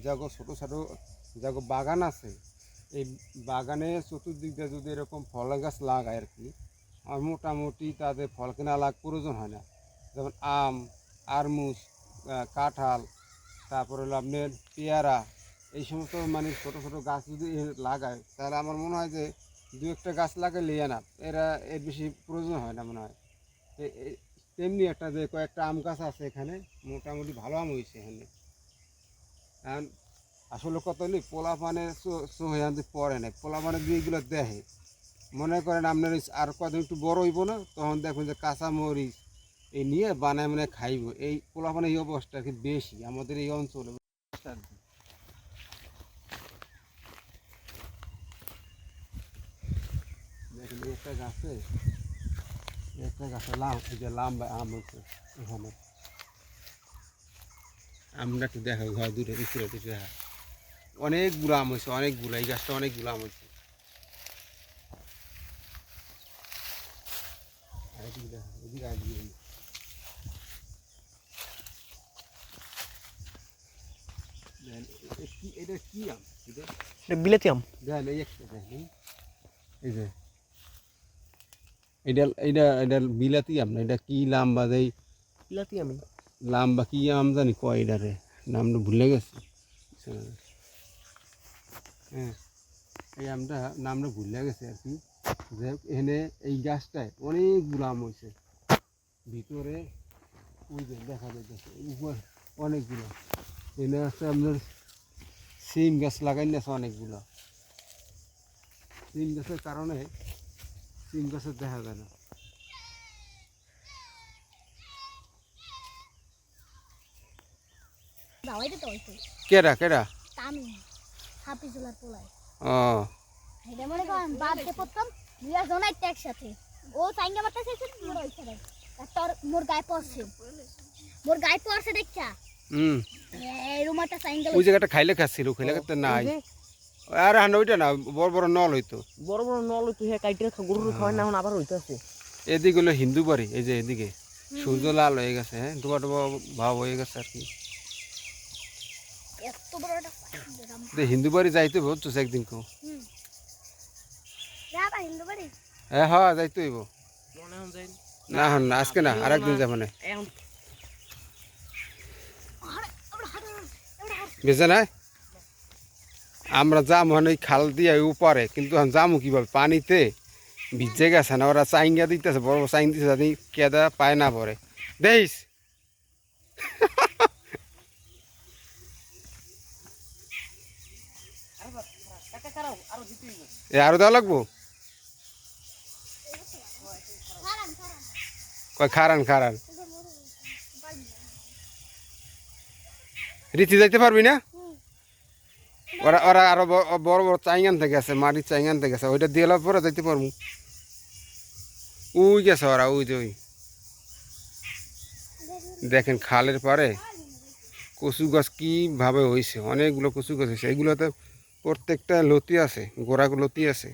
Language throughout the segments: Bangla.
যাগো ছোটো ছোটো যাগো বাগান আছে, এই বাগানে চতুর্দিক দিয়ে যদি এরকম ফলের গাছ লাগায় আর কি, আর মোটামুটি তাদের ফল কেনা প্রয়োজন হয় না। যেমন আম, আরমুজ, কাঁঠাল, তারপরে হলো আপনার পেয়ারা, এই সমস্ত মানে ছোটো ছোটো গাছ যদি লাগায় তাহলে আমার মনে হয় যে দু একটা গাছ লাগাইলে না, এর বেশি প্রয়োজন হয় না মনে হয়। তেমনি একটা যে কয়েকটা আম গাছ আছে এখানে, মোটামুটি ভালো আম হয়েছে এখানে। কারণ আসলে কত হলি পোলা পানে সোহান্তি পড়ে নাই, পোলা পানে দুইগুলো দেখে মনে করেন আপনার আর কদিন একটু বড় হইব না, তখন দেখবেন যে কাঁচা মরিচ এই নিয়ে বানায় মানে খাইব। এই পোলা পানে এই অবস্থা কি বেশি আমাদের এই অঞ্চলে। দেখেন একটা গাছে এই যে লাম্বা আম হচ্ছে এখানে, আমরা একটু দেখা ঘর দূরে ভিতরে দেখা অনেকগুলো আম হয়েছে, অনেকগুলো এই গাছটা অনেকগুলো আম হয়েছে। এটা কি আম? এটা বিলাতি আম। দেখেন এই একটা দেখেন, এই যে এটা বিলাতি আম না, এটা কি লাম্বা দেই বিলাতি আমি লাম্বা কি আম জানি কয় এটারে, নামটা ভুলে গেছি। হ্যাঁ, এই আমটা নামটা ভুলে গেছে আর কি। যে এখানে এই গাছটায় অনেকগুলো আম হয়েছে, ভিতরে ওই যে দেখা যাচ্ছে উপর অনেকগুলো। এখানে আছে আপনার সিম গাছ লাগাই আছে অনেকগুলো। সিম গাছের কারণে সিম গাছের দেখা যায় না। কেডা কেডা ও এটা মনে করেন বাদে প্রথম দুইয়া জন আইতে একসাথে ও সাইঙ্গা মারতে চাইছে মোর ওইছে রে তোর মোর গায়ে পড়ছে দেখা এই রুমাটা সাইঙ্গা ওই জায়গাটা খাইলে খাচ্ছিল, খাইলে খাতে নাই। আর হান ওইটা না, বড় বড় নল হইতো, বড় বড় নল হইতো, হ্যাঁ কাইটে গরুর খাওয়াই না, এখন আবার হইতাছে। এদিকে হলো হিন্দু বাড়ি, এই যে এদিকে সূর্য লাল হয়ে গেছে, হ্যাঁ ডুবা ডুবা ভাব হয়ে গেছে আর কি। এত বড় একটা হিন্দু বাড়ি যাইতে বলছো একদিন কো যাবা হিন্দু বাড়ি? হ্যাঁ হ্যাঁ যাইতে হইব মনে হন যাই না, হন আজকে না আরেকদিন যাবো না, এখন বেজে নাই। আমরা যাম মানে খাল দিয়ে উপরে, কিন্তু যামু কিভাবে পানিতে ভিজে গেছে না, ওরা চাইঙ্গা দিতেছে, বড় বড় চাইং দিতেছে জানি কেদা পায় না পরে দেখিস। এ আরো দেওয়া লাগবো, কয় খারান খারান। রীতি যাইতে পারবি না? ওরা ওরা আরো বড় বড় চাইঙ্গান থেকে গেছে, মাটির চাইঙ্গান থেকে গেছে, ওইটা দিয়ে পরে যাইতে পারবো। উই গেছে ওরা, ওই যে ওই দেখেন খালের পারে কচু গাছ কীভাবে হয়েছে, অনেকগুলো কচু গাছ হয়েছে, এগুলোতে প্রত্যেকটা লতি আছে, গোড়া লতি আছে।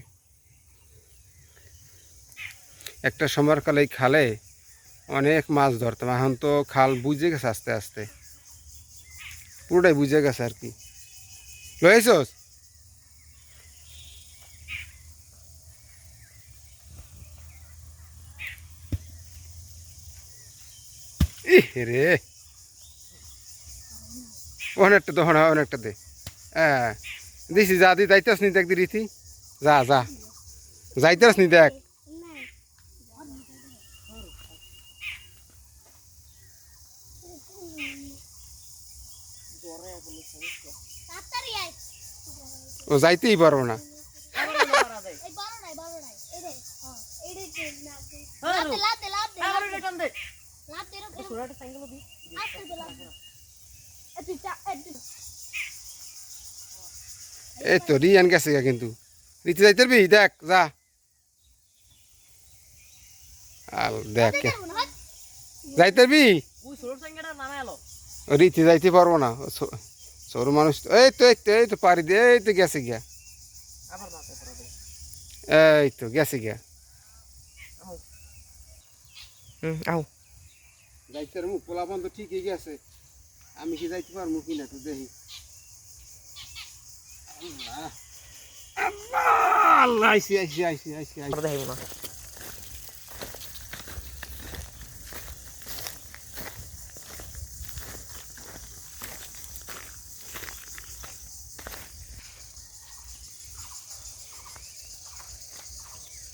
একটা সময়কালে এই খালে অনেক মাছ ধরতাম, এখন তো খাল বুঝে গেছে আস্তে আস্তে, পুরোটাই বুঝে গেছে আর কি। লইছস রে, অনেকটা তো অনেকটা দে, হ্যাঁ দিছি যা দি যাইতেস নি দেখ দি রীতি, যা যা যাইতেস নি দেখ। ও যাইতেই পারবো না, এই তো রিয়ান গেছে কিন্তু রীতি যাইতে পারবি দেখ যা। আর দেখ যাইতে পারবি, রীতি যাইতে পারবো না, ছোট মানুষ। এই তো পারি দে, এই তো গেছে গিয়া, এই তো গেছে গিয়া। আও যাইতে পারবো, পোলাপান তো ঠিকই গেছে, আমি কি যাইতে পারবো কিনা তো দেখি। আল্লাহ আইসি আইসি আইসি আইসি আইসি আমরা দেখাইব না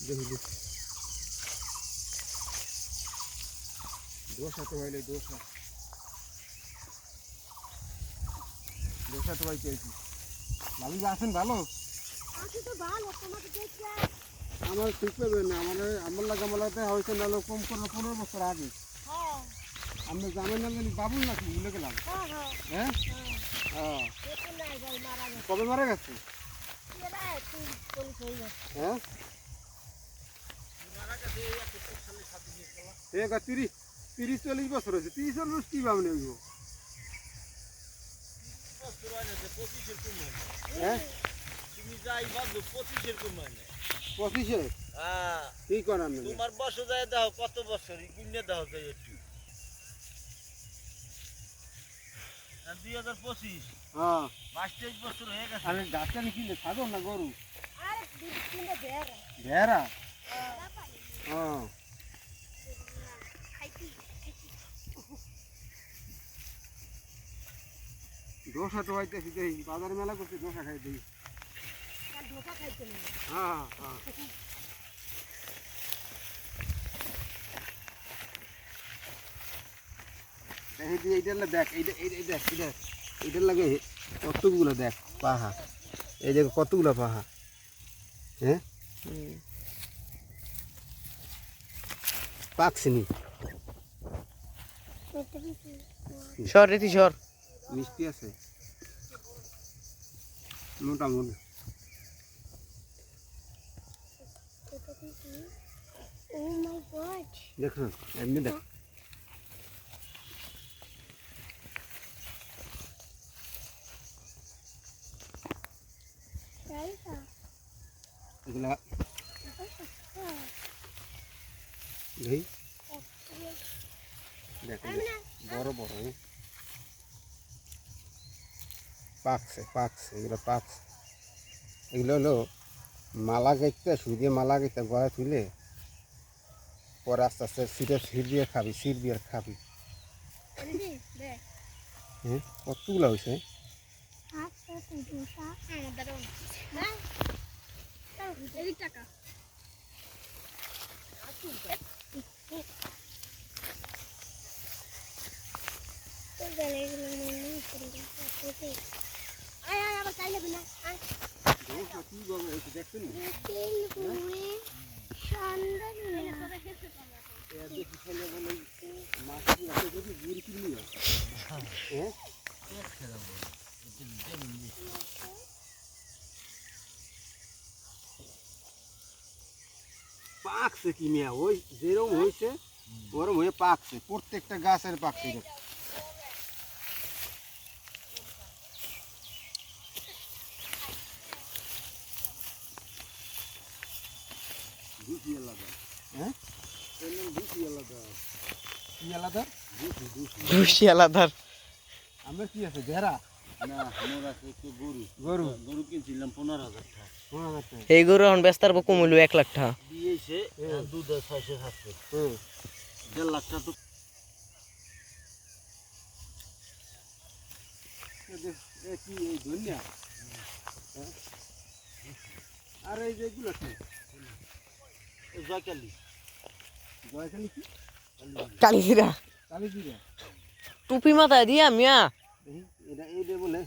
দেখি দোষা তো হইলে দোষা তো হইতে আইছি ভালো আছেন ভালো আছি তো ভালো তোমাকে দেখতে আমার ঠিক পাবে না আমার লাগাতে হয়েছে না কম করে 15 বছর আগে হ্যাঁ আপনি জানেন না জানি বাবুল নাকি ভুলে গেলাম হ্যাঁ হ্যাঁ হ্যাঁ দেখুন না ভাই মারা গেছে কবে মারা গেছে এরা তুই কোন কই গেছে হ্যাঁ ঠিক আছে 30-40 বছর হয়েছে 30-40 কি ভাবনে হইব হ্যাঁ তুমি যাই বাঁধো 25-এর কমানে 25-এ হ্যাঁ কি করার নেই তোমার বছর যায় দাও কত বছর গুণে দাও যায় একটু 2025 হ্যাঁ 22 বছর হয়ে গেছে আমি গাছটা কিনলে ছাগল না গরু আরে দুই তিনটা বের ভেড়া হ্যাঁ খাইতি দোসা তো হইতেছি দেখি বাজারে মেলা করছি দোসা খাই দিই আর ধোকা খাইতে না হ্যাঁ হ্যাঁ দেখি দিয়ে এইটার না দেখ এইটা দেখ এইটার লাগে কতগুলো দেখ পাহা এই দেখ কতগুলো পাহা হ্যাঁ পাকছিনি সর রেতি সর মিষ্টি আছে মোটামুটি ও মাই গড দেখুন এমনি দেখ রাইসা এগুলা এই দেখ এই দেখ, বড় বড় পাকছে এগুলো পাকছে এগুলো হলো মালা গাইতে শুই দিয়ে মালা গাইতে গয়া তুলে পরে আস্তে আস্তে সির দিয়ে খাবি সির দিয়ে খাবি এনে দেখ হ্যাঁ কতগুলো হয়েছে আচ্ছা তুই ধোসা আমার দাঁড়াও হ্যাঁ এদিক টাকা আয় আয় আবার চাইলে বিনা আয় কি বলবো দেখছেন হ্যাঁ পাকছে কি মিয়া ওই যেরকম হয়েছে ওরম হয়ে পাকছে প্রত্যেকটা গাছের পাকছে দেখ। হ্যাঁ কি আলাদা খুশি আলাদার আমার কি আছে ভেড়া না আমার আছে একটু গরু গরু গরু কিনছিলাম 15,000 টাকা এই গরু এখন ব্যস্ত পারবো কমইল 1 লাখ টাকা দিয়েছে দুধ 600-700 হুম 1.5 লাখ টাকা তো কি এই ধনিয়া হ্যাঁ? আর এই যেগুলো কি জয়কালি জয়খালি কি কালিজিরা কালি জিরা টুপি মাথায় দিয়া মিয়া এটা এইটা বলে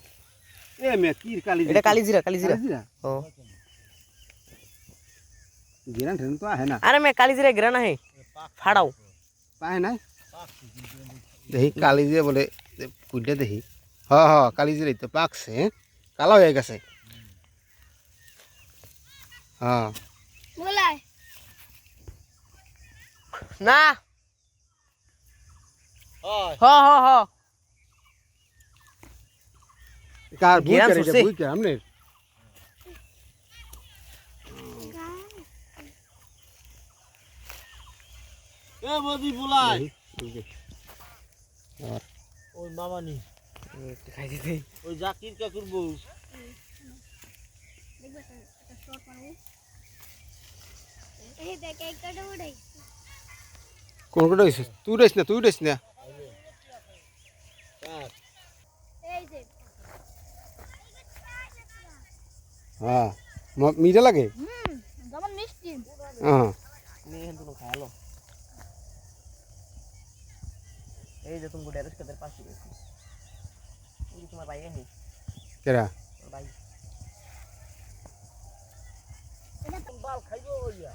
এ মে কি কালি এটা কালিজিরা কালিজিরা জিরা ও জিরা ঠেন তো আহে না আরে মে কালিজিরা গিরা না হে ফাড়াও পায় নাই দেখি কালি জিরা বলে কুইটা দেখি হ কালি জিরা তো পাকছে কালো হয়ে গেছে হ্যাঁ বলাই না হয় হ হ হ কার বুই গিরান করে সুরছে। বুই করে আমনে এ বদি বুলাই দেখি আর ওই মামানি খাই দিতে ওই জাকির কাকুর বউ দেখবে একটা শর্ট মারবো এই দেখ একটা উড়াই কোন কোটা হইছে তুই উড়াইস না এই যে হ্যাঁ মিঠা লাগে যেমন মিষ্টি হ্যাঁ নি হেন তুমি খায়ালো এই যে তুমি ড্যারেস কাদের পাশে গেছি এই যে তোমার ভাই আহি কেরা তোমার ভাই এটা বাল খাইবো হইয়া